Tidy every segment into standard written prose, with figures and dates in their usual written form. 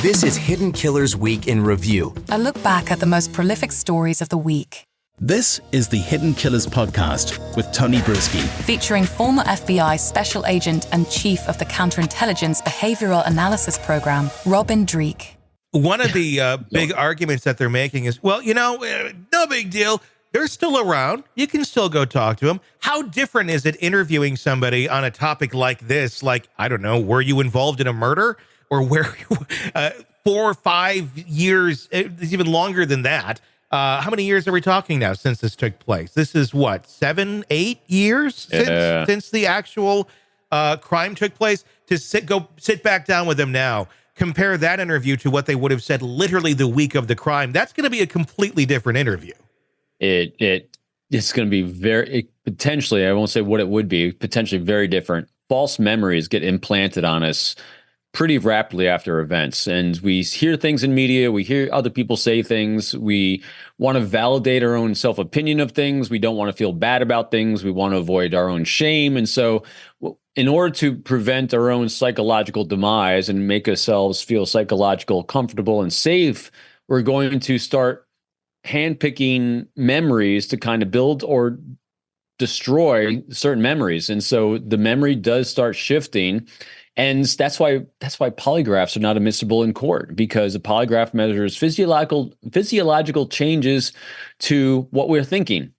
This is Hidden Killers Week in Review. A look back at the most prolific stories of the week. This is the Hidden Killers podcast with Tony Brueski. Featuring former FBI Special Agent and Chief of the Counterintelligence Behavioral Analysis Program, Robin Dreeke. One of the big arguments that they're making is, well, no big deal. They're still around. You can still go talk to them. How different is it interviewing somebody on a topic like this? Like, I don't know, were you involved in a murder? Or where 4 or 5 years, it's even longer than that. How many years are we talking now since this took place? This is what, 7, 8 years since the actual crime took place? To sit back down with them now, compare that interview to what they would have said literally the week of the crime. That's going to be a completely different interview. It's going to be potentially, I won't say what it would be, potentially very different. False memories get implanted on us pretty rapidly after events. And we hear things in media, we hear other people say things, we want to validate our own self-opinion of things, we don't want to feel bad about things, we want to avoid our own shame. And so in order to prevent our own psychological demise and make ourselves feel psychological, comfortable, and safe, we're going to start handpicking memories to kind of build or destroy certain memories. And so the memory does start shifting. And that's why polygraphs are not admissible in court, because a polygraph measures physiological changes to what we're thinking.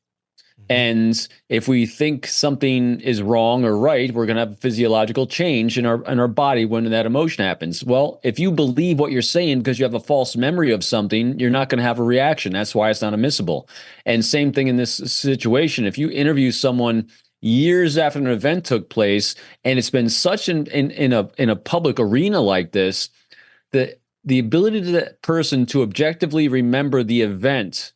And if we think something is wrong or right, we're going to have a physiological change in our body when that emotion happens. Well, if you believe what you're saying because you have a false memory of something, you're not going to have a reaction. That's why it's not admissible. And same thing in this situation. If you interview someone years after an event took place, and it's been such in a public arena like this, the ability to that person to objectively remember the event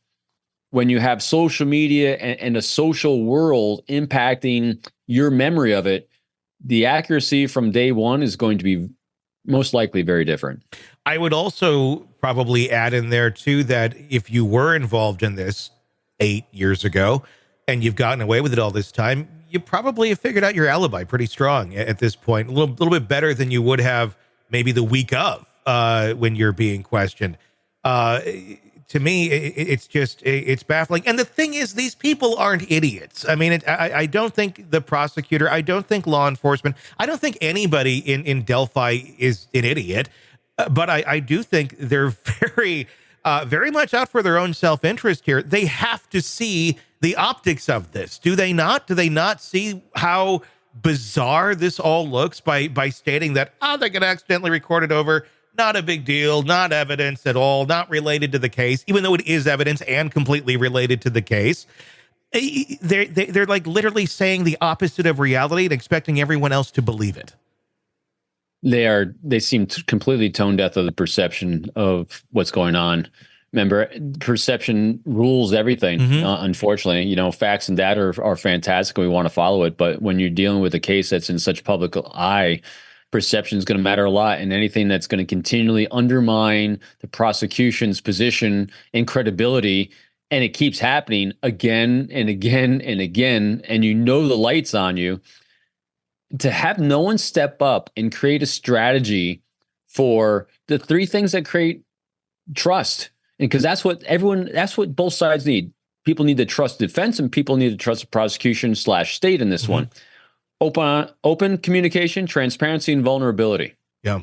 when you have social media and a social world impacting your memory of it, the accuracy from day one is going to be most likely very different. I would also probably add in there too that if you were involved in this 8 years ago, and you've gotten away with it all this time, you probably have figured out your alibi pretty strong at this point, a little bit better than you would have maybe the week of when you're being questioned. To me, it's baffling. And the thing is, these people aren't idiots. I mean, I don't think the prosecutor, I don't think law enforcement, I don't think anybody in Delphi is an idiot. But I do think they're very much out for their own self-interest here. They have to see the optics of this. Do they not? Do they not see how bizarre this all looks by stating that, they're going to accidentally record it over? Not a big deal, not evidence at all, not related to the case, even though it is evidence and completely related to the case. They're like literally saying the opposite of reality and expecting everyone else to believe it. They seem completely tone deaf of the perception of what's going on. Remember, perception rules everything. Unfortunately, facts and data are fantastic. We want to follow it. But when you're dealing with a case that's in such public eye, perception is going to matter a lot. And anything that's going to continually undermine the prosecution's position and credibility, and it keeps happening again and again and again, and the light's on you, to have no one step up and create a strategy for the three things that create trust. And because that's what both sides need. People need to trust defense, and people need to trust the prosecution / state in this one. Open communication, transparency, and vulnerability. Yeah.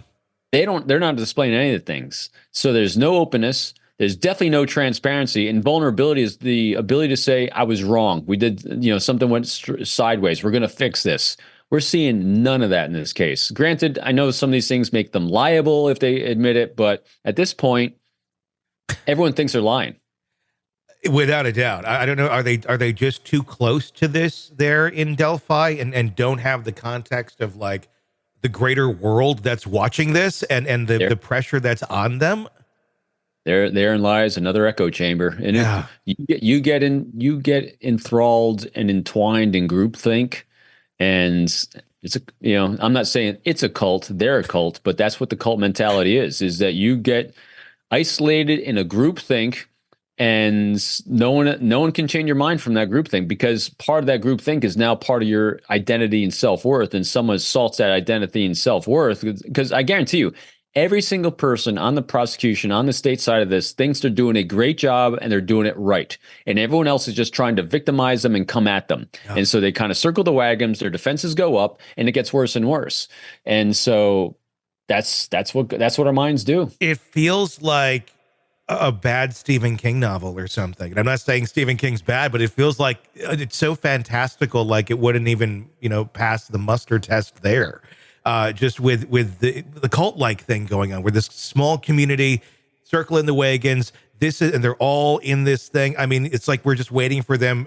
They're not displaying any of the things. So there's no openness. There's definitely no transparency, and vulnerability is the ability to say, I was wrong. We did, something went sideways. We're going to fix this. We're seeing none of that in this case. Granted, I know some of these things make them liable if they admit it, but at this point, everyone thinks they're lying. Without a doubt. I don't know. Are they just too close to this there in Delphi and don't have the context of like the greater world that's watching this and the pressure that's on them? Therein lies another echo chamber. And yeah. you get enthralled and entwined in groupthink. And it's I'm not saying it's a cult, they're a cult, but that's what the cult mentality is that you get isolated in a groupthink, and no one can change your mind from that groupthink, because part of that groupthink is now part of your identity and self-worth, and someone assaults that identity and self-worth, because I guarantee you, Every single person on the prosecution, on the state side of this, thinks they're doing a great job and they're doing it right. And everyone else is just trying to victimize them and come at them. Yeah. And so they kind of circle the wagons, their defenses go up, and it gets worse and worse. And so that's what our minds do. It feels like a bad Stephen King novel or something. And I'm not saying Stephen King's bad, but it feels like it's so fantastical, like it wouldn't even, pass the muster test there. Just with the cult-like thing going on, where this small community circling the wagons, and they're all in this thing. I mean, it's like we're just waiting for them.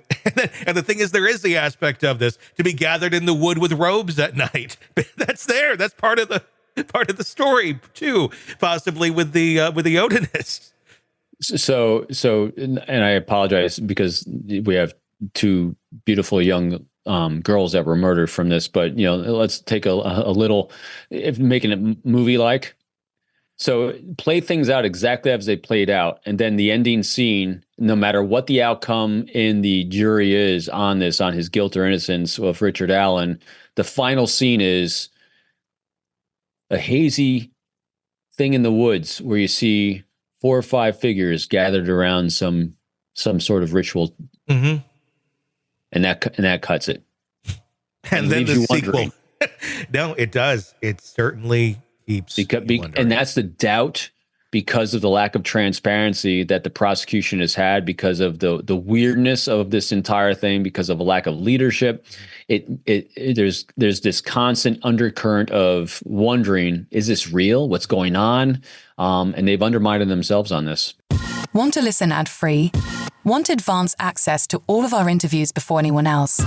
And the thing is, there is the aspect of this to be gathered in the wood with robes at night. That's there. That's part of the story too, possibly with the Odinists. So, and I apologize because we have two beautiful young girls that were murdered from this, but let's take a little, if making it movie-like. So play things out exactly as they played out, and then the ending scene, no matter what the outcome in the jury is on his guilt or innocence of Richard Allen, the final scene is a hazy thing in the woods where you see 4 or 5 figures gathered around some sort of ritual. Mm-hmm. And that cuts it. And then the sequel. No, it does. It certainly keeps and that's the doubt because of the lack of transparency that the prosecution has had, because of the weirdness of this entire thing, because of a lack of leadership. There's this constant undercurrent of wondering, is this real? What's going on? And they've undermined themselves on this. Want to listen ad-free? Want advanced access to all of our interviews before anyone else?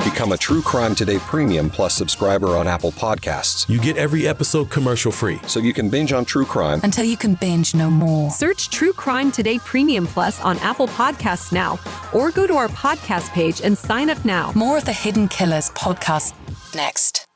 Become a True Crime Today Premium Plus subscriber on Apple Podcasts. You get every episode commercial-free. So you can binge on true crime until you can binge no more. Search True Crime Today Premium Plus on Apple Podcasts now, or go to our podcast page and sign up now. More of the Hidden Killers podcast next.